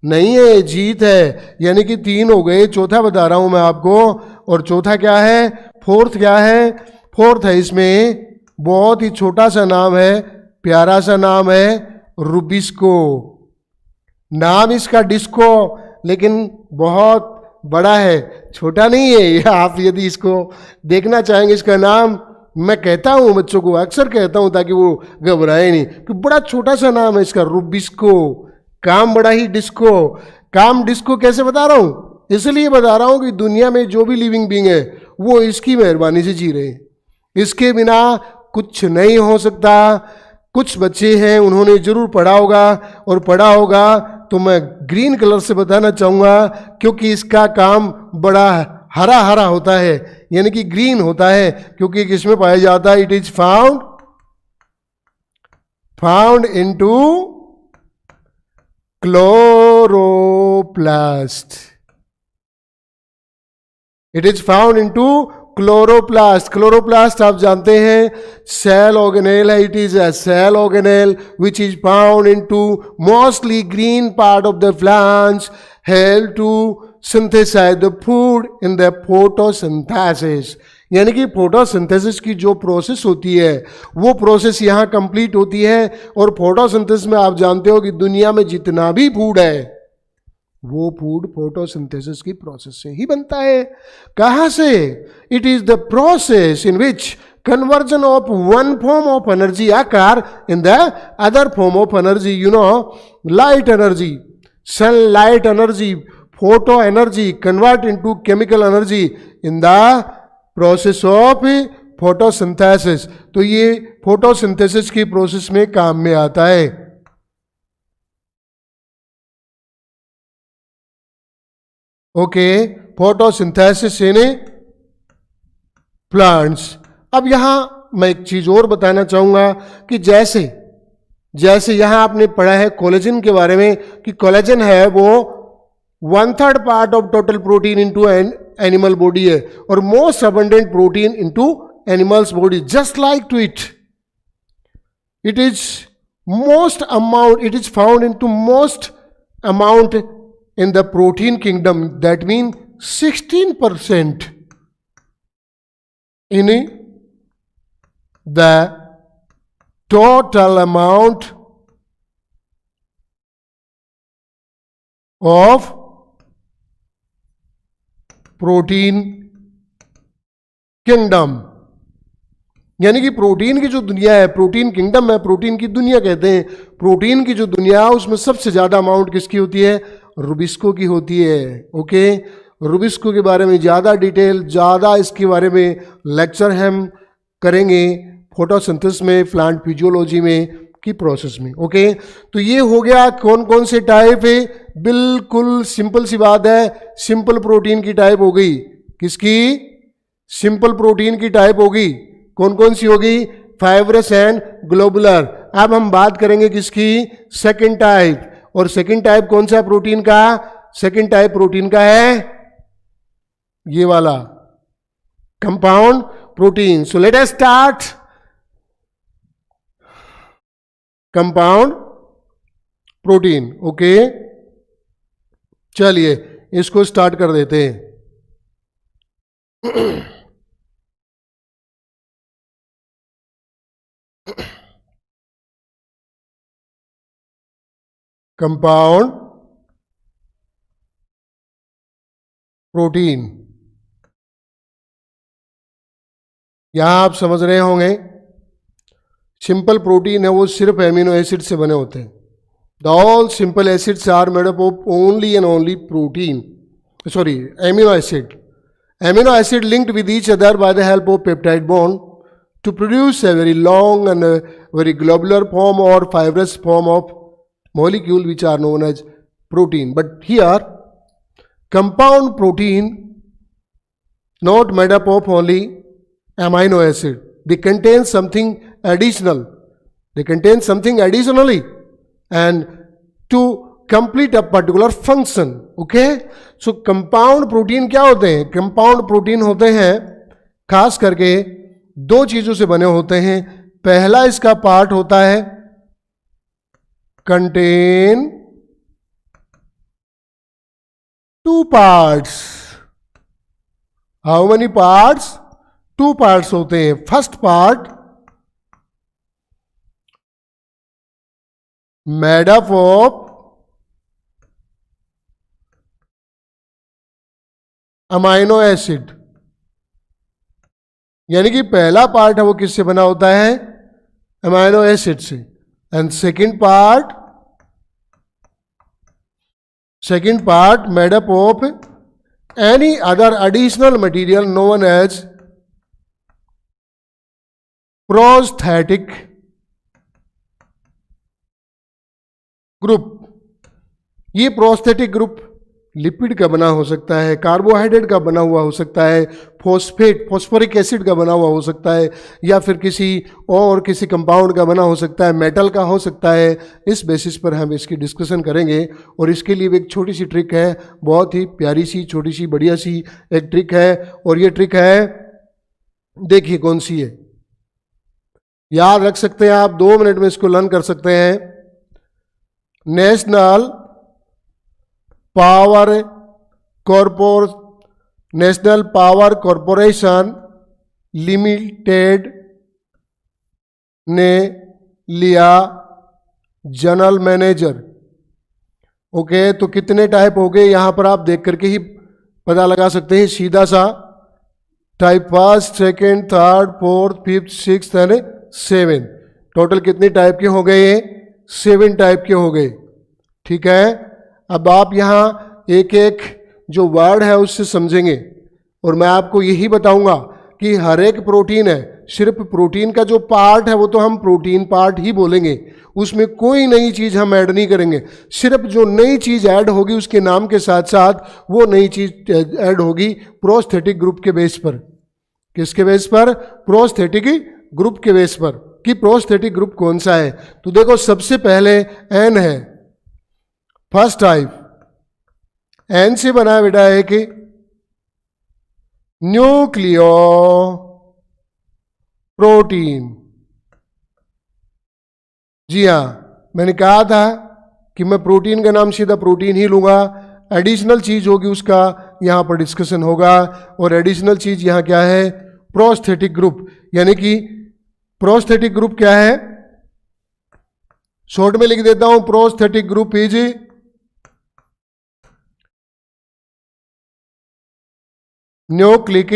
नहीं है, जीत है। यानी कि 3 हो गए, चौथा बता रहा हूं मैं आपको। और चौथा क्या है? फोर्थ क्या है? फोर्थ है, इसमें बहुत ही छोटा सा नाम है, प्यारा सा नाम है, रुबिस्को। नाम इसका डिस्को, लेकिन बहुत बड़ा है, छोटा नहीं है। ये आप यदि इसको देखना चाहेंगे, इसका नाम मैं कहता हूं बच्चों को, अक्सर कहता हूं ताकि वो घबराए नहीं, कि बड़ा छोटा सा नाम है इसका, रुबिस्को। काम बड़ा ही डिस्को। काम डिस्को कैसे बता रहा हूं? इसलिए बता रहा हूं कि दुनिया में जो भी लिविंग बीइंग है वो इसकी मेहरबानी से जी रहे हैं। इसके बिना कुछ नहीं हो सकता। कुछ बच्चे हैं उन्होंने जरूर पढ़ा होगा, और पढ़ा होगा तो मैं ग्रीन कलर से बताना चाहूंगा, क्योंकि इसका काम बड़ा हरा हरा होता है, यानी कि ग्रीन होता है, क्योंकि किसमें पाया जाता है? It is found into chloroplast. It is found into chloroplast. Chloroplast आप जानते हैं सेल ऑर्गेनेल है। It is a cell organelle which is found into mostly green part of the plants, help to synthesize the food in the photosynthesis. यानी कि photosynthesis की जो process होती है वो प्रोसेस यहाँ कंप्लीट होती है। और फोटोसिंथेसिस में आप जानते हो कि दुनिया में जितना भी फूड है वो फूड फोटोसिंथेसिस की प्रोसेस से ही बनता है। कहां से? It is the process in which conversion of one form of energy आकार in the other form of energy. You know, light energy, sunlight energy, photo energy convert into chemical energy in the process of photosynthesis. तो ये photosynthesis की process में काम में आता है। Okay, photosynthesis in plants. अब यहां मैं एक चीज और बताना चाहूंगा कि जैसे जैसे यहां आपने पढ़ा है कोलेजन के बारे में कि कोलेजन है वो 1/3 part of total protein into animal body है और most abundant protein into animals body. Just like to it is most amount, it is found into most amount in the protein kingdom, that means 16% in the total amount of protein kingdom। यानी कि protein की जो दुनिया है, protein kingdom है, protein की दुनिया कहते हैं। प्रोटीन की जो दुनिया है उसमें सबसे ज्यादा अमाउंट किसकी होती है? रुबिस्को की होती है। ओके, रुबिस्को के बारे में ज़्यादा डिटेल, ज़्यादा इसके बारे में लेक्चर हम करेंगे फोटोसिंथेसिस में, प्लांट फिजियोलॉजी में की प्रोसेस में। ओके, तो ये हो गया कौन कौन से टाइप है। बिल्कुल सिंपल सी बात है, सिंपल प्रोटीन की टाइप हो गई। किसकी? सिंपल प्रोटीन की टाइप होगी। कौन कौन सी होगी? Fibrous and globular. अब हम बात करेंगे किसकी? Second type. और सेकंड टाइप कौन सा प्रोटीन का? सेकंड टाइप प्रोटीन का है ये वाला, compound protein. So let us start compound protein. Okay, चलिए इसको स्टार्ट कर देते हैं। कंपाउंड प्रोटीन, यहां आप समझ रहे होंगे सिंपल प्रोटीन है वो सिर्फ एमिनो एसिड से बने होते हैं। The all simple acids are made up of only and only protein, sorry amino acid. Amino acid linked with each other by the help of peptide bond to produce a very long and a very globular form or fibrous form of molecule which are known as protein. But here compound protein not made up of only amino acid, they contain something additional, they contain something additionally and to complete a particular function. Okay, so compound protein क्या होते हैं? compound protein होते हैं खास करके दो चीजों से बने होते हैं। पहला इसका पार्ट होता है contain two parts. How many parts? Two parts होते हैं। First part made up of amino acid, यानी कि पहला पार्ट है वो किससे बना होता है? अमाइनो एसिड से। And second part made up of any other additional material known as prosthetic group. ये प्रोस्थेटिक ग्रुप लिपिड का बना हो सकता है, कार्बोहाइड्रेट का बना हुआ हो सकता है, फॉस्फोरिक एसिड का बना हुआ हो सकता है, या फिर किसी कंपाउंड का बना हो सकता है, मेटल का हो सकता है। इस बेसिस पर हम इसकी डिस्कशन करेंगे। और इसके लिए एक छोटी सी ट्रिक है, बहुत ही प्यारी सी, छोटी सी, बढ़िया सी एक ट्रिक है। और ये ट्रिक है, देखिए कौन सी है, याद रख सकते हैं आप, 2 मिनट में इसको लर्न कर सकते हैं। नेशनल पावर कॉरपोरेशन लिमिटेड ने लिया जनरल मैनेजर। ओके, तो कितने टाइप हो गए यहां पर आप देख करके ही पता लगा सकते हैं सीधा सा। Type first, second, third, fourth, fifth, sixth and 7। Total कितने टाइप के हो गए? 7 टाइप के हो गए। ठीक है, अब आप यहाँ एक एक जो वर्ड है उससे समझेंगे और मैं आपको यही बताऊंगा कि हर एक प्रोटीन है, सिर्फ प्रोटीन का जो पार्ट है वो तो हम प्रोटीन पार्ट ही बोलेंगे, उसमें कोई नई चीज हम ऐड नहीं करेंगे। सिर्फ जो नई चीज ऐड होगी उसके नाम के साथ साथ वो नई चीज ऐड होगी प्रोस्थेटिक ग्रुप के बेस पर। किसके बेस पर? प्रोस्थेटिक ग्रुप के बेस पर, कि प्रोस्थेटिक ग्रुप कौन सा है। तो देखो सबसे पहले एन है, फर्स्ट टाइप एन से बना है बेटा एक न्यूक्लियो प्रोटीन। जी हाँ, मैंने कहा था कि मैं प्रोटीन का नाम सीधा प्रोटीन ही लूंगा, एडिशनल चीज होगी उसका यहां पर डिस्कशन होगा। और एडिशनल चीज यहां क्या है? Prosthetic group. यानी कि प्रोस्थेटिक ग्रुप क्या है? शॉर्ट में लिख देता हूं, prosthetic group is nucleic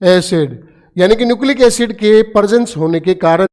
acid. यानी कि न्यूक्लिक एसिड के प्रेजेंस होने के कारण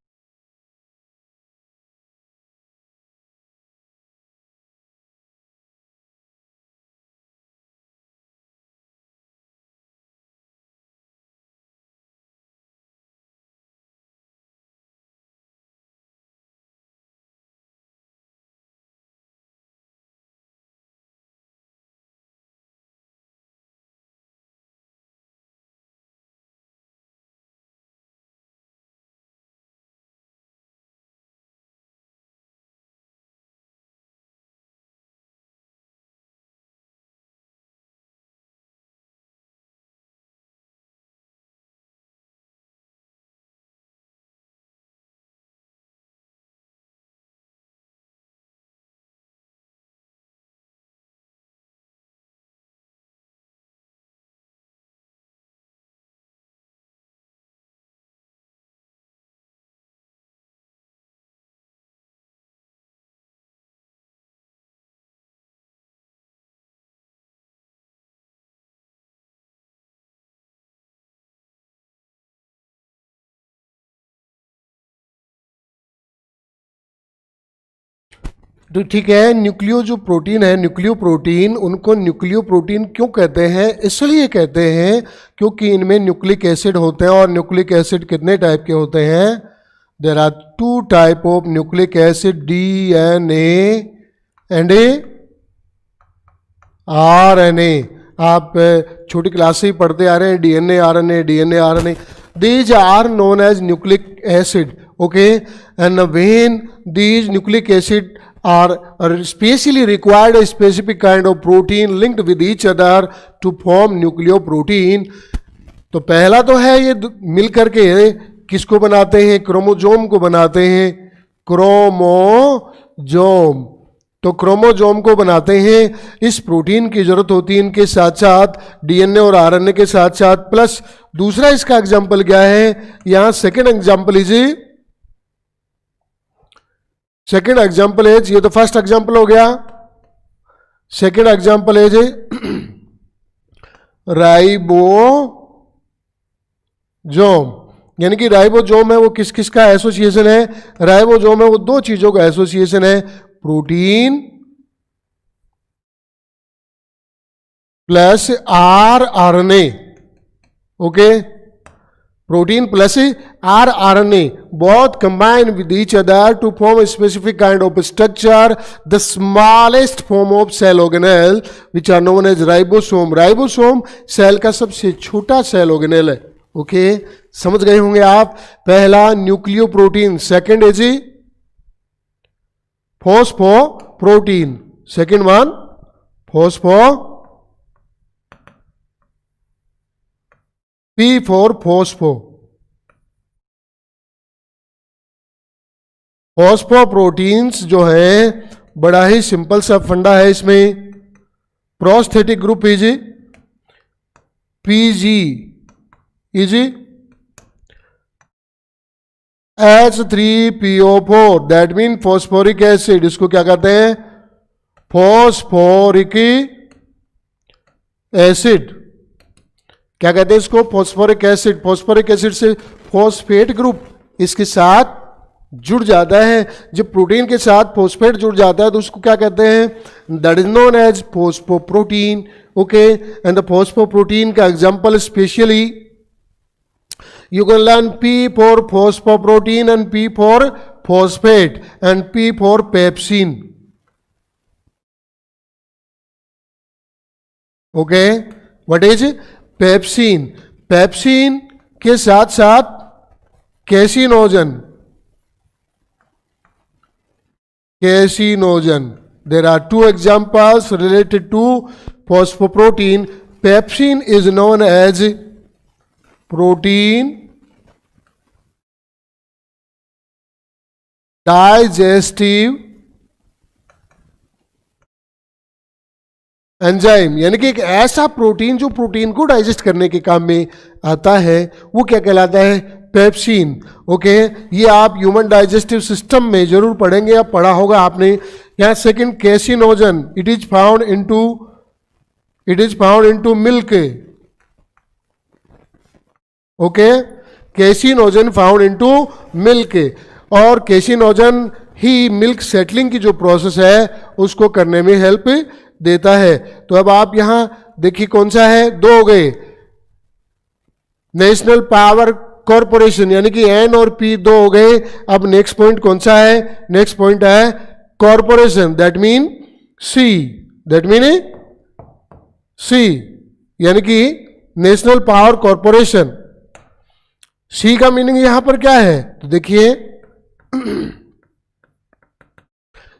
तो ठीक है, न्यूक्लियो जो प्रोटीन है, न्यूक्लियो प्रोटीन, उनको न्यूक्लियो प्रोटीन क्यों कहते हैं? इसलिए कहते हैं क्योंकि इनमें न्यूक्लिक एसिड होते हैं। और न्यूक्लिक एसिड कितने टाइप के होते हैं? There are 2 type of nucleic acid, DNA and RNA। आप छोटी क्लास से ही पढ़ते आ रहे हैं, DNA RNA। These are known as nucleic acid, okay? And when these nucleic acid are specially required a specific kind of protein linked with each other to form nucleoprotein। तो पहला तो है ये मिल करके किसको बनाते हैं? क्रोमोजोम को बनाते हैं, क्रोमोजोम। तो क्रोमोजोम को बनाते हैं, इस प्रोटीन की जरूरत होती है इनके साथ साथ DNA और RNA के साथ साथ। प्लस दूसरा इसका एग्जाम्पल क्या है? यहां सेकेंड एग्जाम्पल इज, ये तो फर्स्ट एग्जाम्पल हो गया, सेकेंड एग्जाम्पल इज राइबोजोम। यानी कि राइबोजोम है वो किस किस का एसोसिएशन है? राइबोजोम है वो 2 चीजों का एसोसिएशन है, protein plus RNA। Okay, protein plus RNA both combine with each other to form a specific kind of structure, the smallest form of cell organelle which are known as ribosome। Ribosome cell का सबसे छोटा cell organelle है। Okay, समझ गए होंगे आप। पहला nucleoprotein, second is phosphoprotein, second one P for phospho. Phosphoproteins जो है बड़ा ही सिंपल सा फंडा है इसमें। Prosthetic group is PG is H3PO4, that mean phosphoric acid. इसको क्या कहते हैं? Phosphoric acid. क्या कहते हैं इसको? Phosphoric acid. फॉस्फोरिक एसिड से फॉस्फेट ग्रुप, इसके साथ जुड़ जाता है, जब प्रोटीन के साथ फॉस्फेट जुड़ जाता है तो उसको क्या कहते हैं, that is known as phosphoprotein. Okay, and the phosphoprotein का example specially you can learn P for phosphoprotein and P for phosphate and P for pepsin. Okay, what is pepsin? Pepsin के साथ साथ caseinogen. There are two examples related to phosphoprotein. Pepsin is known as protein digestive enzyme, यानी कि एक ऐसा protein जो protein को digest करने के काम में आता है, वो क्या कहलाता है, पेप्सिन. ओके, ये आप ह्यूमन डाइजेस्टिव सिस्टम में जरूर पढ़ेंगे या पढ़ा होगा आपने. यहाँ second caseinogen, it is found into milk. Okay, caseinogen found into milk, और कैसिनोजन ही मिल्क सेटलिंग की जो प्रोसेस है उसको करने में हेल्प देता है. तो अब आप यहां देखिए कौन सा है, दो हो गए. नेशनल पावर कॉरपोरेशन यानी कि एन और पी दो हो गए. अब नेक्स्ट पॉइंट कौन सा है, नेक्स्ट पॉइंट है कॉरपोरेशन, दैट मीन सी, यानी कि नेशनल पावर कॉरपोरेशन. सी का मीनिंग यहां पर क्या है, तो देखिए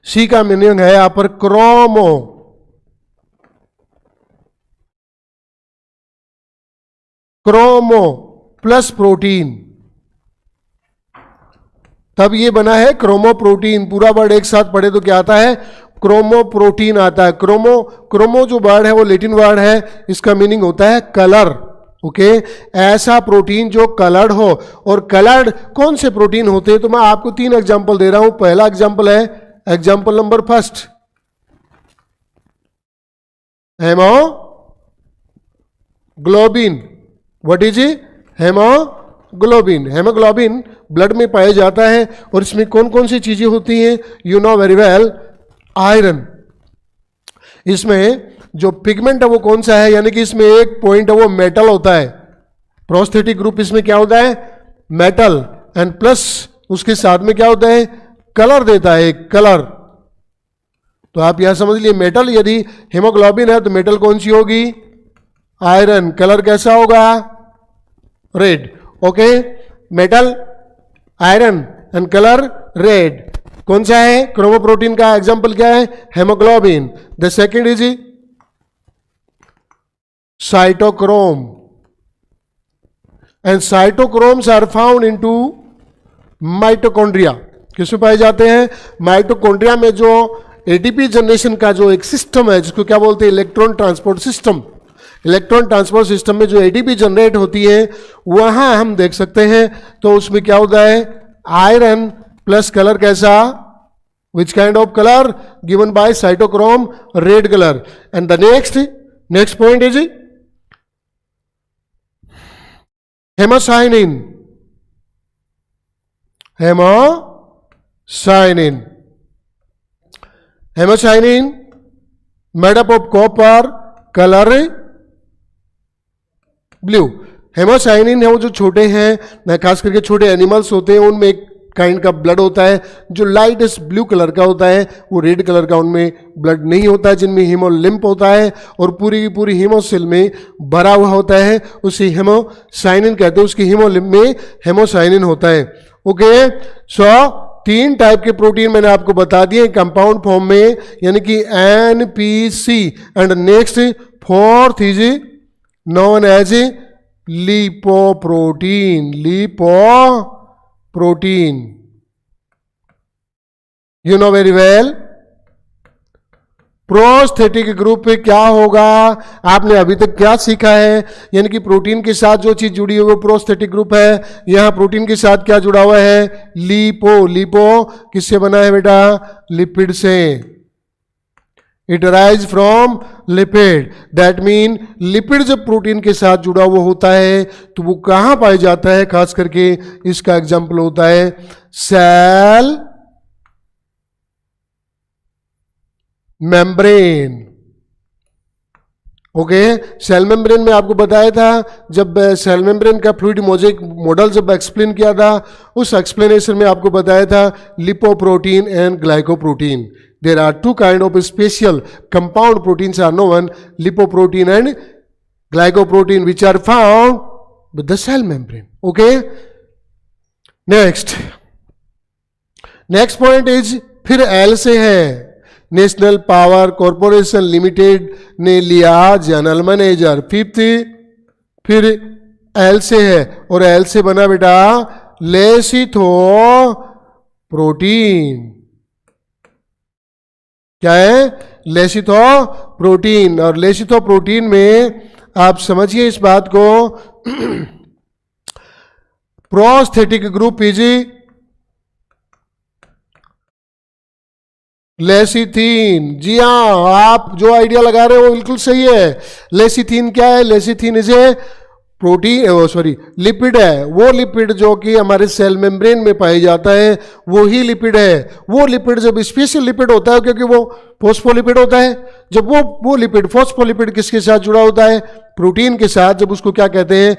सी का मीनिंग है यहां पर क्रोमो प्लस प्रोटीन, तब ये बना है क्रोमोप्रोटीन. पूरा वर्ड एक साथ पढ़े तो क्या आता है, क्रोमोप्रोटीन आता है. क्रोमो जो वर्ड है वो लैटिन वर्ड है, इसका मीनिंग होता है कलर. ओके, ऐसा प्रोटीन जो कलर्ड हो. और कलर्ड कौन से प्रोटीन होते हैं, तो मैं आपको 3 एग्जांपल दे रहा हूं. पहला एग्जांपल है example number first, haemoglobin. What is haemoglobin? Haemoglobin blood में पाया जाता है, और इसमें कौन कौन सी चीजें होती हैं, you know very well, iron. इसमें जो पिगमेंट है वो कौन सा है, यानी कि इसमें एक पॉइंट है वो मेटल होता है. प्रोस्थेटिक ग्रुप इसमें क्या होता है, मेटल, एंड प्लस उसके साथ में क्या होता है, कलर देता है, कलर. तो आप यहां समझ लिए, मेटल यदि हेमोग्लोबिन है तो मेटल कौन सी होगी, आयरन. कलर कैसा होगा, red. Okay, metal, iron and colour red. कौन सा है, क्रोमोप्रोटीन का एग्जांपल क्या है, haemoglobin. The second is cytochrome, and cytochromes are found into mitochondria. किसमें पाए जाते हैं, माइटोकॉन्ड्रिया में. जो एटीपी जनरेशन का जो एक सिस्टम है जिसको क्या बोलते हैं, electron transport system. Electron transport system में जो एटीपी जनरेट होती है वहां हम देख सकते हैं, तो उसमें क्या होता है, आयरन प्लस कलर कैसा, विच kind of colour, given by cytochrome, red colour. And the next point is haemocyanin. Haemocyanin made up of copper, colour blue. Haemocyanin है वो जो छोटे हैं, खास करके छोटे एनिमल्स होते हैं, उनमें एक काइंड का ब्लड होता है जो लाइट ब्लू कलर का होता है, वो रेड कलर का उनमें ब्लड नहीं होता है, जिनमें हीमोलिम्फ होता है और पूरी की पूरी हीमोसिल में भरा हुआ होता है, उसे हेमोसाइनिन कहते हैं. उसकी हीमोलिम्फ में हेमोसाइनिन होता है. ओके, सो 3 टाइप के प्रोटीन मैंने आपको बता दिए कंपाउंड फॉर्म में, यानी कि NPC. And next fourth is known as lipoprotein. You know very well. Prosthetic group पे क्या होगा, आपने अभी तक क्या सीखा है, यानी कि प्रोटीन के साथ जो चीज जुड़ी हुई वो प्रोस्थेटिक ग्रुप है. यहां प्रोटीन के साथ क्या जुड़ा हुआ है, लिपो किससे बना है बेटा, लिपिड से. It arise from lipid. That mean lipid जब प्रोटीन के साथ जुड़ा हुआ होता है तो वो कहाँ पाया जाता है? खास करके इसका एग्जाम्पल होता है cell membrane. Okay, cell membrane में आपको बताया था, जब सेल मेम्ब्रेन का फ्लूइड मोजेक मॉडल जब एक्सप्लेन किया था, उस एक्सप्लेनेशन में आपको बताया था lipoprotein and glycoprotein. There are two kind of special compound proteins are known, lipoprotein and glycoprotein, which are found with the cell membrane. Okay, next point is, फिर L से है, नेशनल पावर कॉरपोरेशन लिमिटेड ने लिया general manager. Fifth, फिर L से है, और L से बना बेटा लेसिथोप्रोटीन। क्या है? लेसिथोप्रोटीन। और लेसिथोप्रोटीन में आप समझिए इस बात को, प्रोस्थेटिक ग्रुप इज लेसिथीन। जी हाँ, आप जो आइडिया लगा रहे हो वो बिल्कुल सही है। लेसिथीन क्या है? लेसिथीन इज ए प्रोटीन, लिपिड है। वो लिपिड जो कि हमारे सेल मेम्ब्रेन में पाया जाता है वो ही लिपिड है। वो लिपिड जब स्पेशल लिपिड होता है, क्योंकि वो फॉस्फोलिपिड होता है, जब वो लिपिड फॉस्फोलिपिड किसके साथ जुड़ा होता है? प्रोटीन के साथ। जब उसको क्या कहते हैं?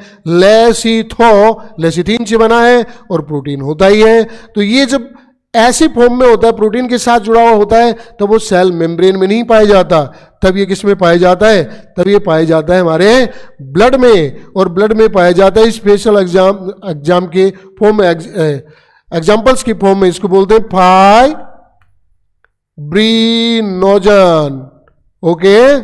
लेसिथीन से बना है और प्रोटीन होता ही है। तो ये जब ऐसी फॉर्म में होता है, प्रोटीन के साथ जुड़ा हुआ होता है, तो वो सेल मेम्ब्रेन में नहीं पाया जाता। तब ये किस में पाया जाता है? तब ये पाया जाता है हमारे ब्लड में, और ब्लड में पाया जाता है स्पेशल एग्जाम के फॉर्म में, एग्जाम्पल्स की फॉर्म में। इसको बोलते हैं फाइब्रिनोजन। ओके,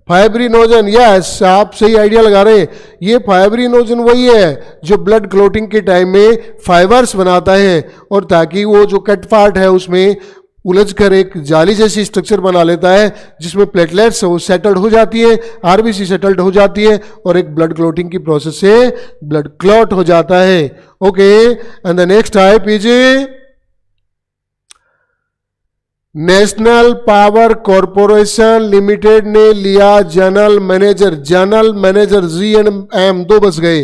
फाइब्रिनोजन, यस, आप सही आइडिया लगा रहे हैं। ये फाइब्रिनोजन वही है जो ब्लड क्लोटिंग के टाइम में फाइबर्स बनाता है, और ताकि वो जो कट पार्ट है उसमें उलझ कर एक जाली जैसी स्ट्रक्चर बना लेता है, जिसमें प्लेटलेट्स वो सेटल्ड हो जाती है, आरबीसी सेटल्ड हो जाती है, और एक ब्लड क्लोटिंग की प्रोसेस से ब्लड क्लॉट हो जाता है। Okay, and the next type is national power corporation limited ने लिया general manager. General manager, G and M दो बस गए।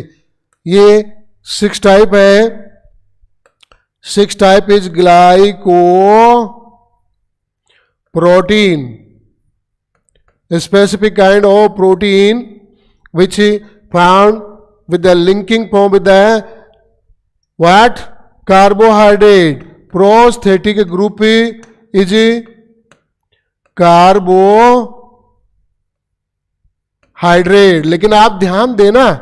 ये 6 टाइप है। 6 type is glyco protein, specific kind of protein which found with the linking form with the what? Carbohydrate. Prosthetic group is carbohydrate. लेकिन आप ध्यान देना,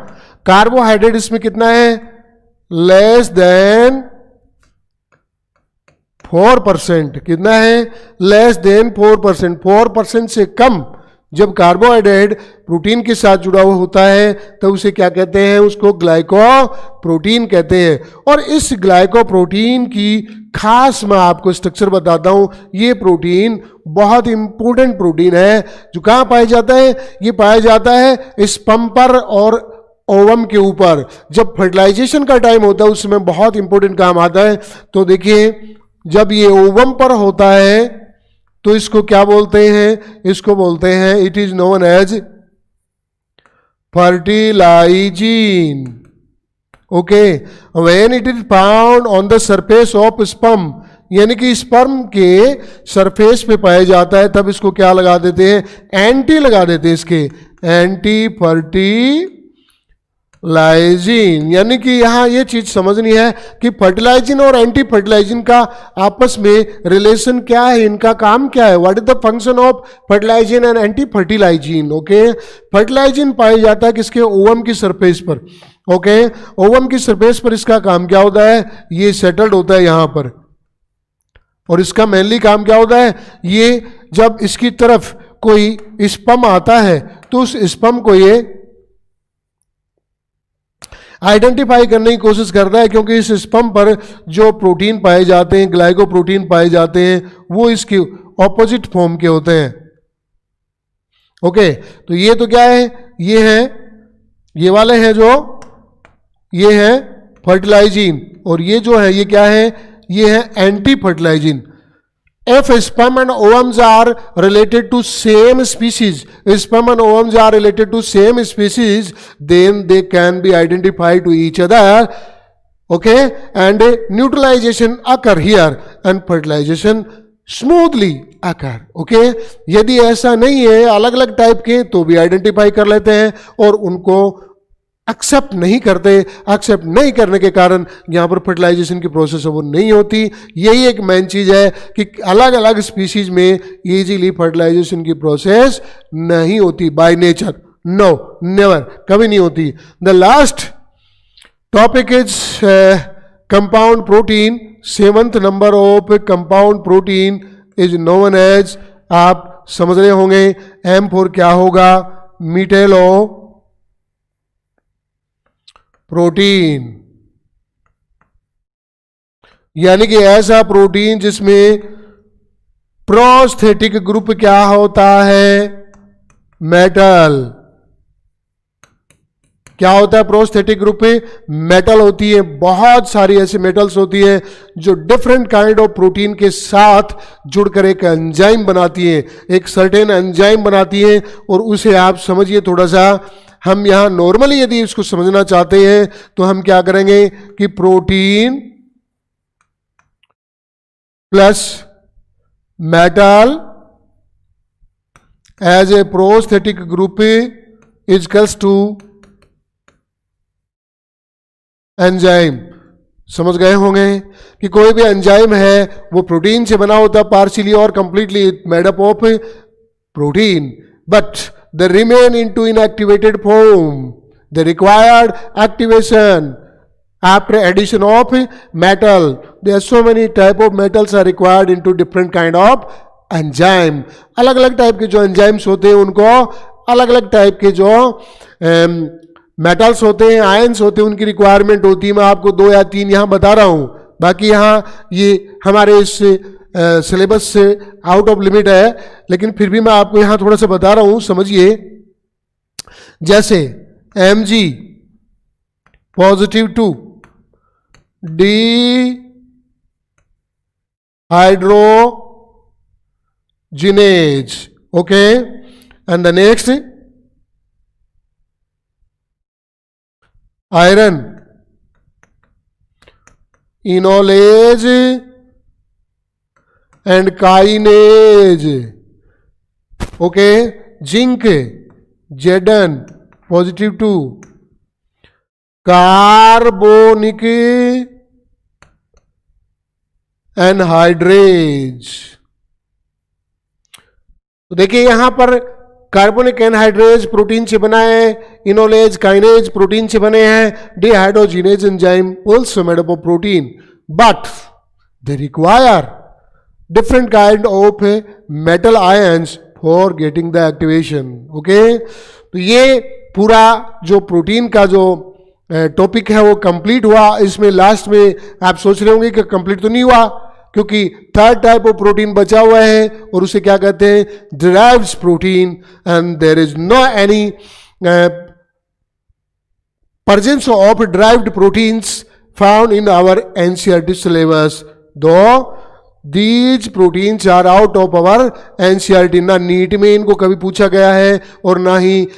कार्बोहाइड्रेट इसमें कितना है? Less than 4%। कितना है? Less than 4%। 4% से कम जब कार्बोहाइड्रेट प्रोटीन के साथ जुड़ा हुआ होता है तो उसे क्या कहते हैं? उसको ग्लाइकोप्रोटीन कहते हैं। और इस ग्लाइकोप्रोटीन की खास मैं आपको स्ट्रक्चर बताता हूं। ये प्रोटीन बहुत इंपॉर्टेंट प्रोटीन है, जो कहाँ पाया जाता है? ये पाया जाता है स्पर्म पर और ओवम के ऊपर। जब फर्टिलाइजेशन का टाइम होता है उस समय बहुत इंपॉर्टेंट काम आता है। तो देखिए, जब ये ओवम पर होता है तो इसको क्या बोलते हैं? इसको बोलते हैं, it is known as fertilizin. Okay, when it is found on the surface of sperm, यानी कि स्पर्म के सरफेस पे पाया जाता है, तब इसको क्या लगा देते हैं? एंटी लगा देते हैं, इसके एंटी फर्टिलाइजिन। यानी कि यहां ये चीज समझनी है कि फर्टिलाइजिन और एंटी फर्टिलाइजिन का आपस में रिलेशन क्या है, इनका काम क्या है। What is the function of fertilizin and anti fertilizin? Okay, fertilizin पाया जाता है किसके? ओवम की सरफेस पर। ओके, ओवम की सरफेस पर इसका काम क्या होता है? ये सेटल्ड होता है यहां पर, और इसका मेनली काम क्या होता है? ये जब इसकी तरफ कोई स्पर्म आता है तो उस स्पर्म को ये आइडेंटिफाई करने की कोशिश करता है, क्योंकि इस स्पर्म पर जो प्रोटीन पाए जाते हैं, ग्लाइकोप्रोटीन पाए जाते हैं, वो इसके ऑपोजिट फॉर्म के होते हैं। ओके, तो ये तो क्या है? ये है, ये वाले हैं जो, ये है फर्टिलाइजिन, और ये जो है ये क्या है? ये है anti fertilizin. if sperm and ovums are related to same species, if sperm and ovums are related to same species, then they can be identified to each other, okay, and neutralization occur here and fertilization smoothly occur, okay. यदि ऐसा नहीं है, अलग अलग type के, तो भी identify कर लेते हैं और उनको एक्सेप्ट नहीं करते। एक्सेप्ट नहीं करने के कारण यहां पर फर्टिलाइजेशन की प्रोसेस है वो नहीं होती। यही एक मेन चीज है कि अलग अलग स्पीशीज में इजीली फर्टिलाइजेशन की प्रोसेस नहीं होती बाय नेचर, नो नेवर, कभी नहीं होती। The last topic is compound protein. 7th number of compound protein is known as, आप समझ रहे होंगे M4 क्या होगा, मीटेलो प्रोटीन, यानी कि ऐसा प्रोटीन जिसमें प्रोस्थेटिक ग्रुप क्या होता है, मेटल। क्या होता है प्रोस्थेटिक ग्रुप पे, मेटल होती है। बहुत सारी ऐसी मेटल्स होती है जो डिफरेंट काइंड ऑफ प्रोटीन के साथ जुड़कर एक एंजाइम बनाती है, एक सर्टेन एंजाइम बनाती है। और उसे आप समझिए थोड़ा सा, हम यहां नॉर्मली यदि इसको समझना चाहते हैं तो हम क्या करेंगे कि protein plus metal as a prosthetic group is equals to enzyme. समझ गए होंगे कि कोई भी एंजाइम है वो प्रोटीन से बना होता है पार्शियली और completely made up of protein, but they remain into inactivated form. They required activation after addition of metal. There are so many type of metals are required into different kind of enzyme. अलग अलग type के जो enzymes होते हैं उनको अलग अलग type के जो मेटल्स होते हैं, आयंस होते हैं, उनकी रिक्वायरमेंट होती है। मैं आपको 2 या 3 यहां बता रहा हूं, बाकी यहाँ ये हमारे इस सिलेबस से आउट ऑफ लिमिट है, लेकिन फिर भी मैं आपको यहां थोड़ा सा बता रहा हूं, समझिए। जैसे Mg +2 dehydrogenase, okay, and the next iron enolase and kinase, okay, zinc Zn +2 carbonic anhydrase। तो देखिए यहां पर कार्बोनिक एनहाइड्रेज प्रोटीन से बना है, इनोलेज काइनेज प्रोटीन से बने हैं, dehydrogenase enzyme also made up of protein, but they require different kind of metal ions for getting the activation, okay। तो ये पूरा जो प्रोटीन का जो टॉपिक है वो कंप्लीट हुआ। इसमें लास्ट में आप सोच रहे होंगे कि कंप्लीट तो नहीं हुआ, क्योंकि 3rd टाइप ऑफ प्रोटीन बचा हुआ है और उसे क्या कहते हैं, derived protein, and there is no any presence of derived proteins found in our NCERT syllabus, though these proteins are out of our NCERT। ना नीट में इनको कभी पूछा गया है और ना ही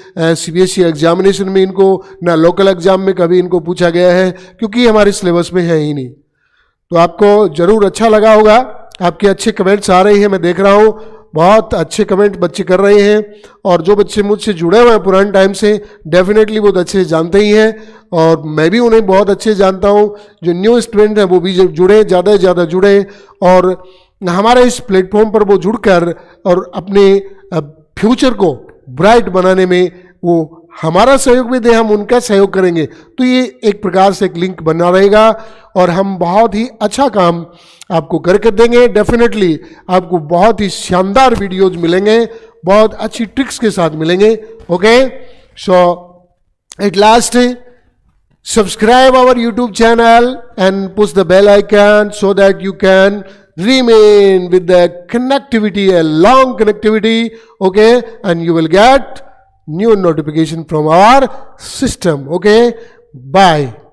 CBSE एग्जामिनेशन में इनको, ना लोकल एग्जाम में कभी इनको पूछा गया है, क्योंकि हमारे सिलेबस में है ही नहीं। तो आपको जरूर अच्छा लगा होगा, आपके अच्छे कमेंट्स आ रहे हैं, मैं देख रहा हूँ बहुत अच्छे कमेंट बच्चे कर रहे हैं। और जो बच्चे मुझसे जुड़े हुए हैं पुराने टाइम से, डेफिनेटली बहुत अच्छे से जानते ही हैं, और मैं भी उन्हें बहुत अच्छे से जानता हूं। जो न्यू स्टूडेंट हैं वो भी जुड़े, ज़्यादा से ज़्यादा जुड़े, और हमारे इस प्लेटफॉर्म पर वो जुड़कर और अपने फ्यूचर को ब्राइट बनाने में वो हमारा सहयोग भी दे, हम उनका सहयोग करेंगे। तो ये एक प्रकार से एक लिंक बना रहेगा और हम बहुत ही अच्छा काम आपको करके देंगे। डेफिनेटली आपको बहुत ही शानदार वीडियोज मिलेंगे, बहुत अच्छी ट्रिक्स के साथ मिलेंगे, okay. So at last, subscribe our YouTube channel and push the bell icon so that you can remain with the connectivity, a long connectivity, okay, and you will get new notification from our system, okay. Bye.